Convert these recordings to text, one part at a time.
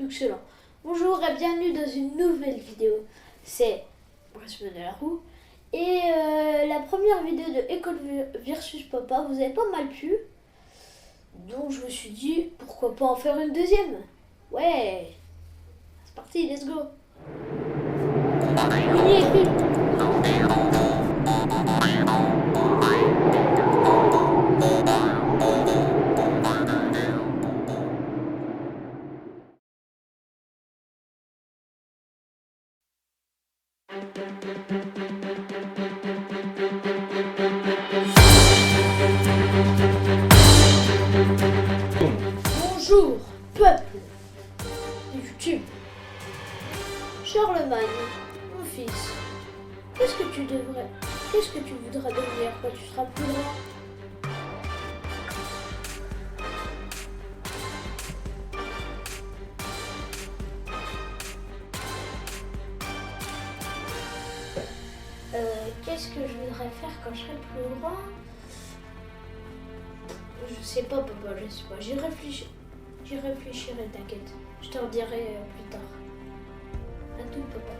Excellent. Bonjour et bienvenue dans une nouvelle vidéo. C'est Brasme de la Roue. Et la première vidéo de École versus Papa vous avez pas mal plu. Donc je me suis dit pourquoi pas en faire une deuxième. Ouais. C'est parti, let's go. Bonjour, peuple de YouTube. Charlemagne, mon fils, qu'est-ce que tu voudras devenir quand tu seras plus grand? Qu'est-ce que je voudrais faire quand je serai plus grand? Je sais pas, papa, je sais pas. J'y réfléchirai, t'inquiète. Je t'en dirai plus tard. À tout, papa.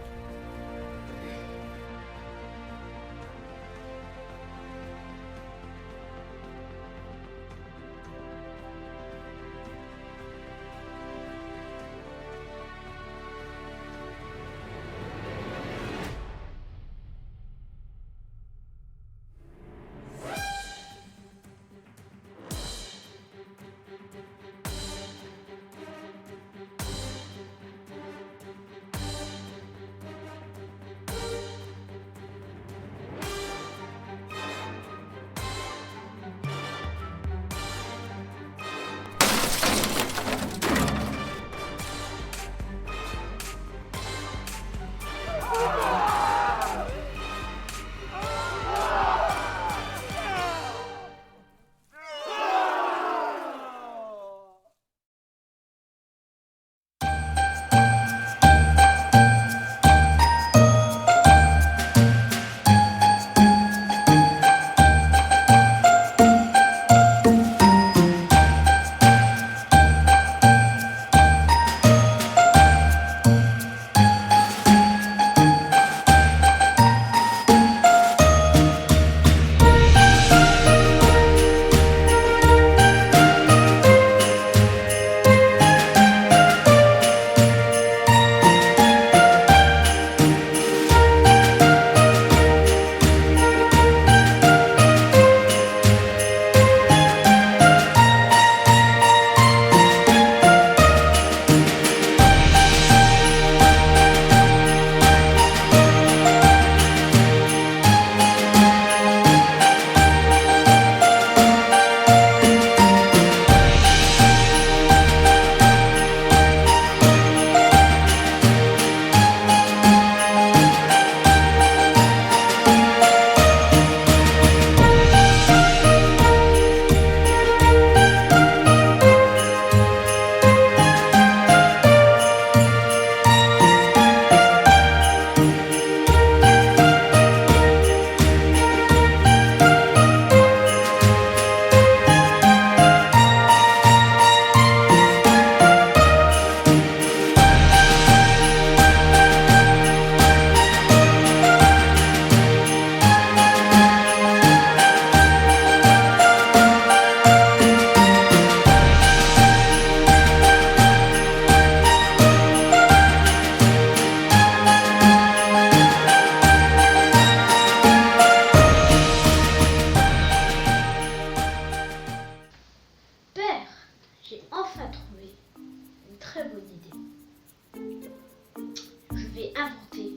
J'ai enfin trouvé une très bonne idée. Je vais inventer,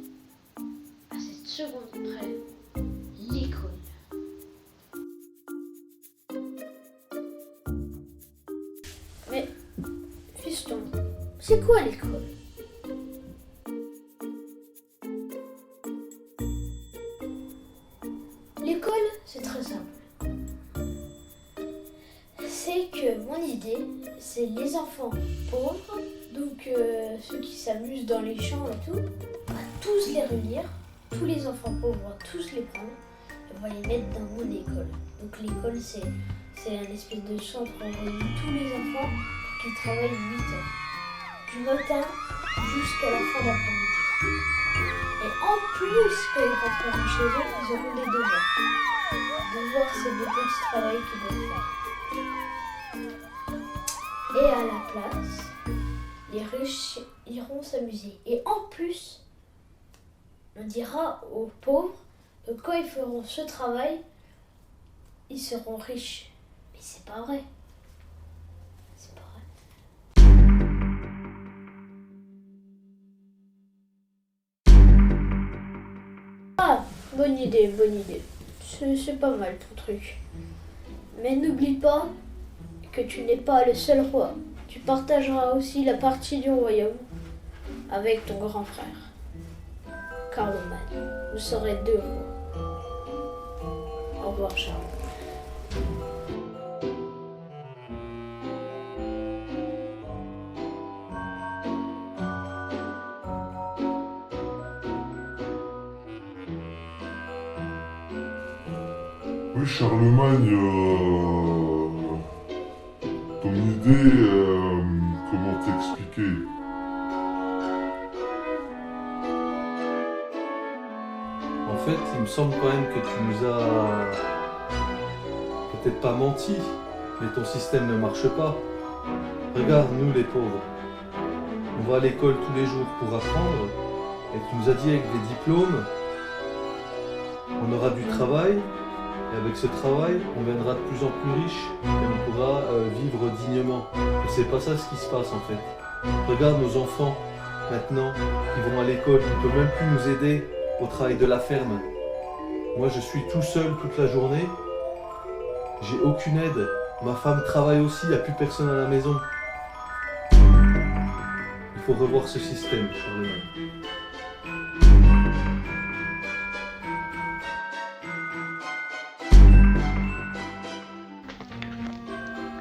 à cette seconde près, l'école. Mais, fiston, c'est quoi l'école? L'école, c'est très simple. C'est que mon idée, c'est les enfants pauvres, donc ceux qui s'amusent dans les champs et tout, on va tous les réunir tous les enfants pauvres vont tous les prendre et vont les mettre dans mon école. Donc l'école, c'est un espèce de centre où on réunit tous les enfants qui travaillent 8 heures. Du matin jusqu'à la fin d'après-midi. Et en plus, quand ils rentreront chez eux, ils auront des devoirs. Devoirs, c'est des petits travaux qu'ils doivent faire. Et à la place, les riches iront s'amuser. Et en plus, on dira aux pauvres que quand ils feront ce travail, ils seront riches. Mais c'est pas vrai. C'est pas vrai. Ah, bonne idée, bonne idée. C'est pas mal ton truc. Mais n'oublie pas que tu n'es pas le seul roi. Tu partageras aussi la partie du royaume avec ton grand frère, Carloman. Vous serez 2 rois. Au revoir, Charles. Oui, Charlemagne, ton idée, comment t'expliquer? En fait, il me semble quand même que tu nous as peut-être pas menti, mais ton système ne marche pas. Regarde, nous les pauvres, on va à l'école tous les jours pour apprendre, et tu nous as dit avec des diplômes, on aura du travail, et avec ce travail, on deviendra de plus en plus riche, et on pourra vivre dignement. Et c'est pas ça ce qui se passe en fait. Regarde nos enfants, maintenant, qui vont à l'école, qui ne peuvent même plus nous aider au travail de la ferme. Moi, je suis tout seul toute la journée. J'ai aucune aide. Ma femme travaille aussi, il n'y a plus personne à la maison. Il faut revoir ce système, Charlemagne.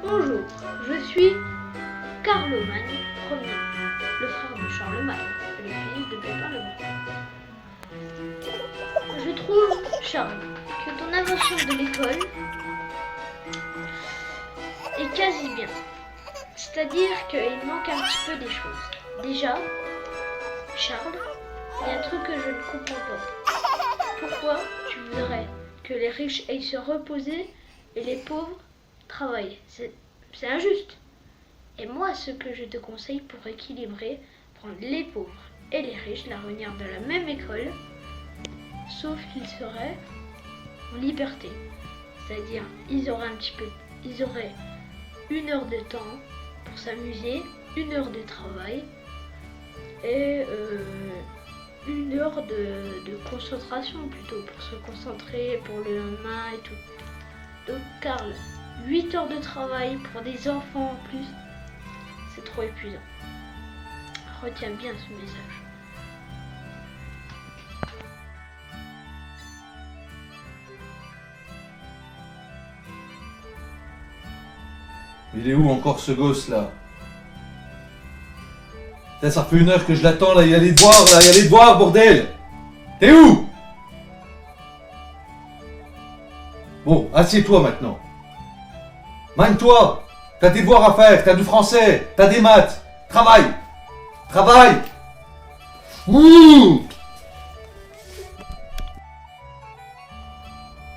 Bonjour, je suis Carloman Ier, le frère de Charlemagne, le fils de Pépin le Grand. Je trouve, Charles, que ton invention de l'école est quasi bien. C'est-à-dire qu'il manque un petit peu des choses. Déjà, Charles, il y a un truc que je ne comprends pas. Pourquoi tu voudrais que les riches aillent se reposer et les pauvres travaillent? C'est injuste. Et moi, ce que je te conseille pour équilibrer, prendre les pauvres et les riches, la réunir dans la même école, sauf qu'ils seraient en liberté. C'est-à-dire, ils auraient 1 heure de temps pour s'amuser, 1 heure de travail et 1 heure de concentration plutôt, pour se concentrer pour le lendemain et tout. Donc Karl, 8 heures de travail pour des enfants en plus, c'est trop épuisant. Retiens bien ce message. Il est où encore ce gosse là? Putain, ça fait 1 heure que je l'attends là, il y a les devoirs là, il y a les devoirs, bordel! T'es où? Bon, assieds-toi maintenant. Magne-toi! T'as des devoirs à faire, t'as du français, t'as des maths. Travaille! Travaille! Ouh!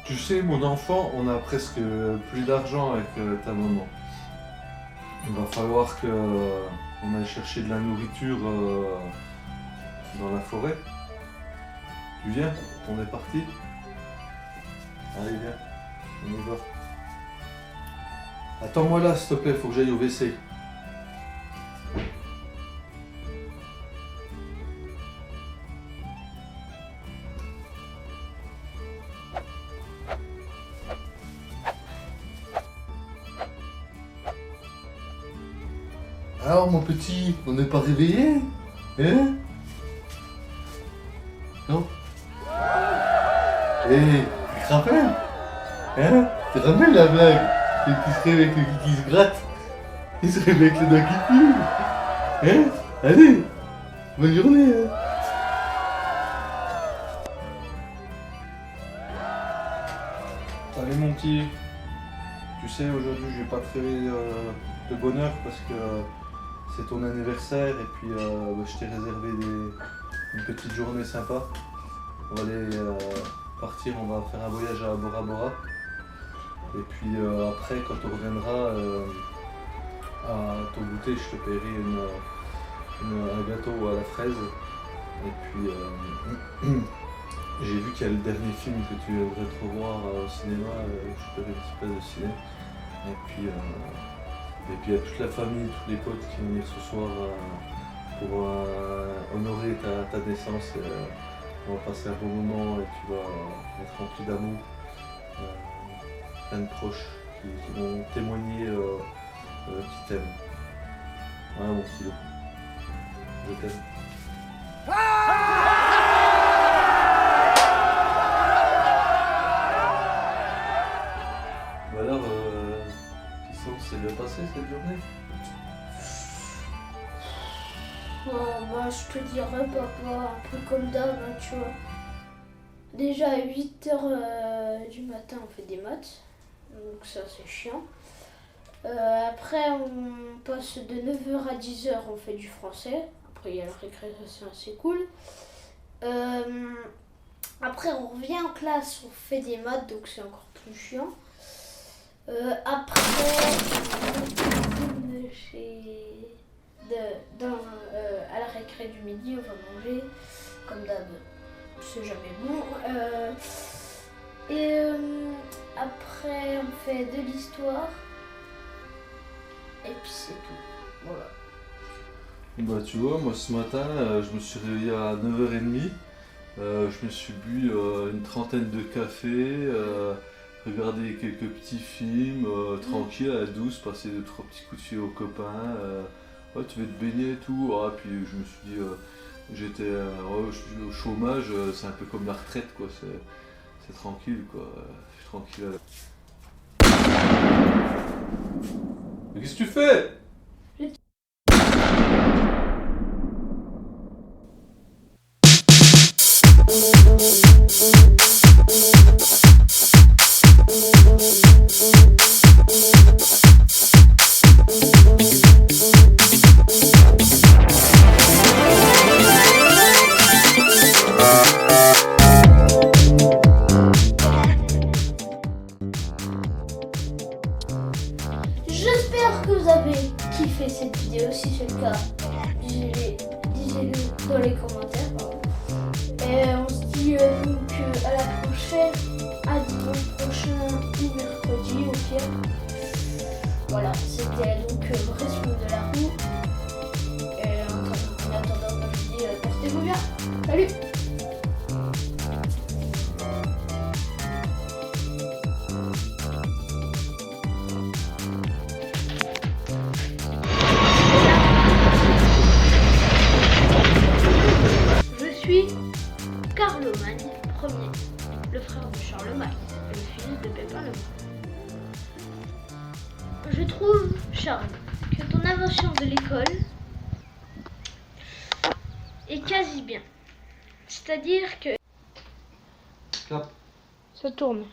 Tu sais, mon enfant, on a presque plus d'argent avec ta maman. Il va falloir qu'on aille chercher de la nourriture dans la forêt. Tu viens? On est parti? Allez, viens. On y va. Attends-moi là, s'il te plaît, faut que j'aille au WC. Alors mon petit, on n'est pas réveillé? Hein? Non? Eh, tu te rappelles? Hein? Tu te rappelles la blague? Le qui se réveille avec le qui se gratte? Il se réveille avec le doigt qui pue? Hein? Allez! Bonne journée! Hein? Allez mon petit, tu sais aujourd'hui je vais pas te rêver de bonheur parce que c'est ton anniversaire et puis je t'ai réservé une petite journée sympa. On va aller partir, on va faire un voyage à Bora Bora. Et puis après quand on reviendra à ton goûter, je te paierai un gâteau à la fraise. Et puis j'ai vu qu'il y a le dernier film que tu devrais te revoir au cinéma, je te paierai une petite place de ciné. Et puis il y a toute la famille, tous les potes qui vont venir ce soir pour honorer ta naissance. On va passer un bon moment et tu vas être rempli d'amour. Plein de proches qui vont témoigner qu'ils t'aiment. Voilà mon petit loup. Je t'aime. Bah alors, c'est bien passé cette journée? Bah, je te dirais papa, un peu comme d'hab, hein, tu vois. Déjà à 8h du matin on fait des maths, donc ça c'est chiant. Après on passe de 9h à 10h on fait du français. Après il y a la récréation, c'est cool. Après on revient en classe, on fait des maths, donc c'est encore plus chiant. Après à la récré du midi on va manger comme d'hab, c'est jamais bon. Après on fait de l'histoire et puis c'est tout. Voilà. Bah tu vois, moi ce matin je me suis réveillé à 9h30, je me suis bu une trentaine de cafés, regardé quelques petits films, tranquille à la douce, passer 2-3 petits coups de fil aux copains, ouais, tu veux te baigner et tout, puis je me suis dit, j'étais je suis au chômage, c'est un peu comme la retraite quoi, c'est tranquille quoi, je suis tranquille. Mais qu'est-ce que tu fais? J'espère que vous avez kiffé cette vidéo. Si c'est le cas, disez-le dans les commentaires. Et on se dit donc à la prochaine, à dimanche prochain ou mercredi au pire. Voilà, c'était donc le rythme de la roue. Et en attendant, moi je vous dis portez-vous bien. Salut! Carloman Ier, le frère de Charlemagne, le fils de Pépin le Grand. Je trouve, Charles, que ton invention de l'école est quasi bien. C'est-à-dire que... Clap. Ça tourne.